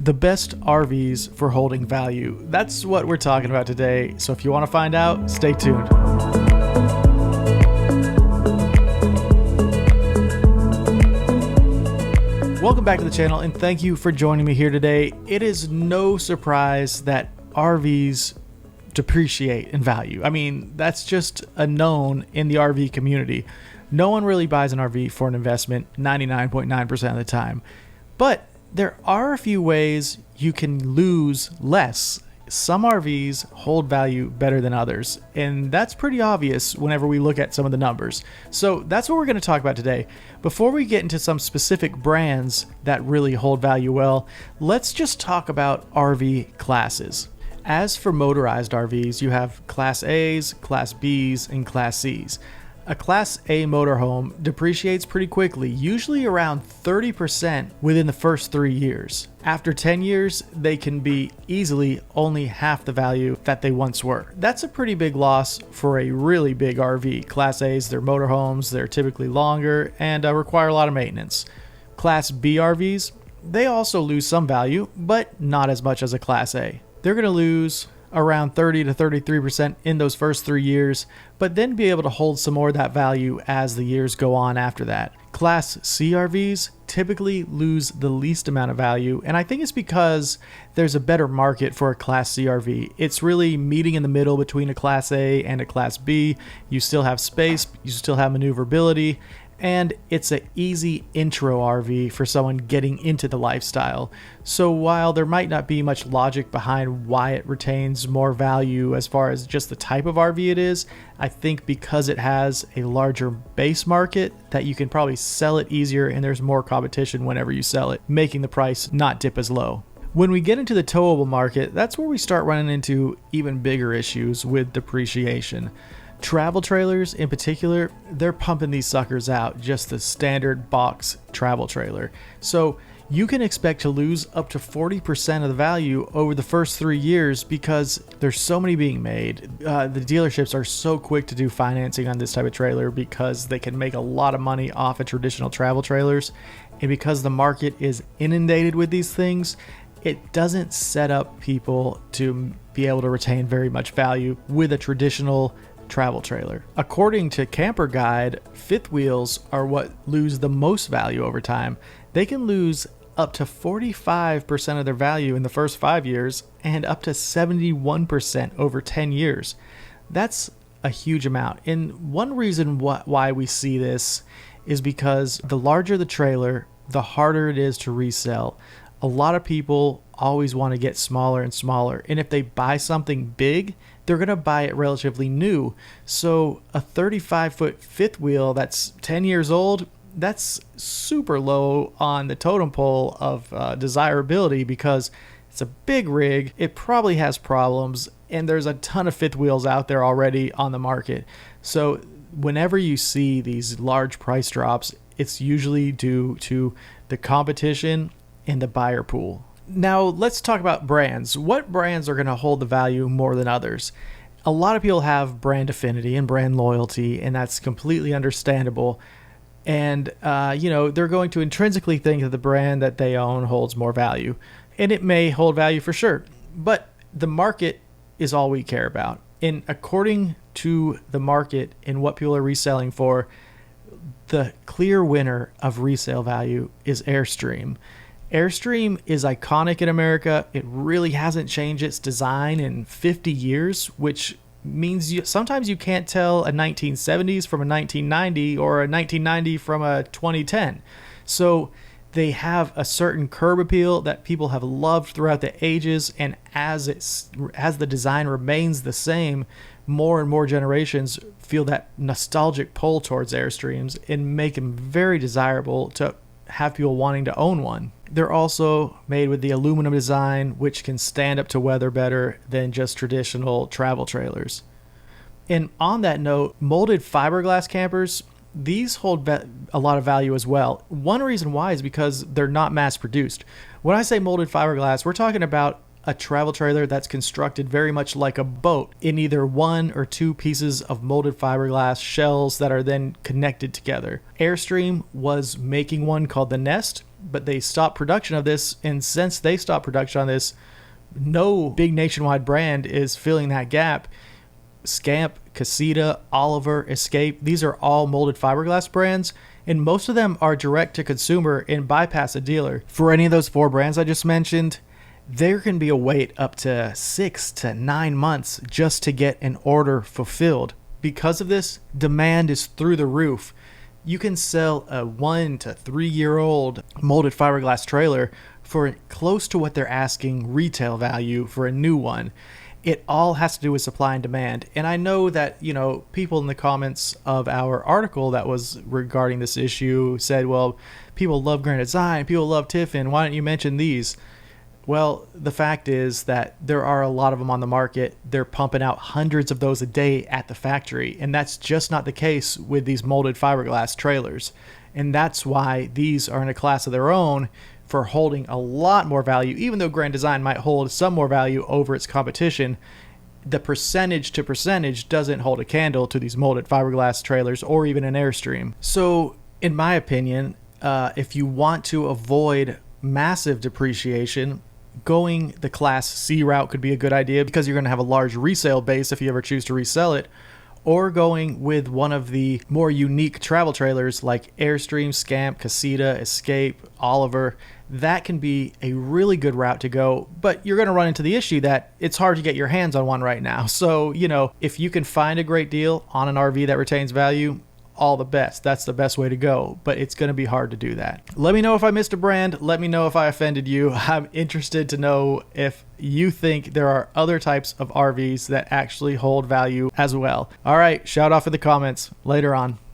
The best RVs for holding value. That's what we're talking about today. So if you want to find out, stay tuned. Welcome back to the channel and thank you for joining me here today. It is no surprise that RVs depreciate in value. I mean, that's just a known in the RV community. No one really buys an RV for an investment 99.9% of the time. But there are a few ways you can lose less. Some RVs hold value better than others, and that's pretty obvious whenever we look at some of the numbers. So that's what we're going to talk about today. Before we get into some specific brands that really hold value well, let's just talk about RV classes. As for motorized RVs, you have Class A's, Class B's, and Class C's. A Class A motorhome depreciates pretty quickly, usually around 30% within the first 3 years. After 10 years, they can be easily only half the value that they once were. That's a pretty big loss for a really big RV. Class A's, they're motorhomes, they're typically longer and require a lot of maintenance. Class B RVs, they also lose some value, but not as much as a Class A. They're going to lose around 30 to 33% in those first 3 years, but then be able to hold some more of that value as the years go on after that. Class C RVs typically lose the least amount of value, and I think it's because there's a better market for a Class C RV. It's really meeting in the middle between a Class A and a Class B. You still have space, you still have maneuverability, and it's an easy intro RV for someone getting into the lifestyle. So while there might not be much logic behind why it retains more value as far as just the type of RV it is, I think because it has a larger base market that you can probably sell it easier and there's more competition whenever you sell it, making the price not dip as low. When we get into the towable market, that's where we start running into even bigger issues with depreciation. Travel trailers in particular, they're pumping these suckers out, just the standard box travel trailer. So you can expect to lose up to 40% of the value over the first 3 years because there's so many being made. The dealerships are so quick to do financing on this type of trailer because they can make a lot of money off of traditional travel trailers. And because the market is inundated with these things, it doesn't set up people to be able to retain very much value with a traditional travel trailer. According to Camper Guide, fifth wheels are what lose the most value over time. They can lose up to 45% of their value in the first 5 years and up to 71% over 10 years. That's a huge amount. And one reason why we see this is because the larger the trailer, the harder it is to resell. A lot of people always want to get smaller and smaller. And if they buy something big, they're going to buy it relatively new. So a 35-foot fifth wheel that's 10 years old, that's super low on the totem pole of desirability because it's a big rig. It probably has problems, and there's a ton of fifth wheels out there already on the market. So whenever you see these large price drops, it's usually due to the competition in the buyer pool. Now let's talk about brands. What brands are going to hold the value more than others? A lot of people have brand affinity and brand loyalty, and that's completely understandable. And they're going to intrinsically think that the brand that they own holds more value, and it may hold value for sure. But the market is all we care about. And according to the market and what people are reselling for, the clear winner of resale value is Airstream. Airstream is iconic in America. It really hasn't changed its design in 50 years, which means sometimes you can't tell a 1970s from a 1990 or a 1990 from a 2010. So they have a certain curb appeal that people have loved throughout the ages, and as the design remains the same, more and more generations feel that nostalgic pull towards Airstreams and make them very desirable to have people wanting to own one. They're also made with the aluminum design, which can stand up to weather better than just traditional travel trailers. And on that note, molded fiberglass campers, these hold a lot of value as well. One reason why is because they're not mass produced. When I say molded fiberglass, we're talking about a travel trailer that's constructed very much like a boat in either one or two pieces of molded fiberglass shells that are then connected together. Airstream was making one called the Nest. but they stopped production of this. And since they stopped production on this, no big nationwide brand is filling that gap. Scamp, Casita, Oliver, Escape, these are all molded fiberglass brands, and most of them are direct to consumer and bypass a dealer. For any of those 4 brands I just mentioned, there can be a wait up to 6 to 9 months just to get an order fulfilled. Because of this, demand is through the roof. You can sell a 1 to 3 year old molded fiberglass trailer for close to what they're asking retail value for a new one. It all has to do with supply and demand. And I know that, people in the comments of our article that was regarding this issue said, well, people love Grand Design, people love Tiffin, why don't you mention these? Well, the fact is that there are a lot of them on the market. They're pumping out hundreds of those a day at the factory, and that's just not the case with these molded fiberglass trailers. And that's why these are in a class of their own for holding a lot more value. Even though Grand Design might hold some more value over its competition, the percentage to percentage doesn't hold a candle to these molded fiberglass trailers or even an Airstream. So in my opinion, if you want to avoid massive depreciation, going the Class C route could be a good idea because you're going to have a large resale base if you ever choose to resell it, or going with one of the more unique travel trailers like Airstream, Scamp, Casita, Escape, Oliver. That can be a really good route to go, but you're going to run into the issue that it's hard to get your hands on one right now. So, if you can find a great deal on an RV that retains value, all the best. That's the best way to go, but it's going to be hard to do that. Let me know if I missed a brand. Let me know if I offended you. I'm interested to know if you think there are other types of RVs that actually hold value as well. All right, shout off in the comments later on.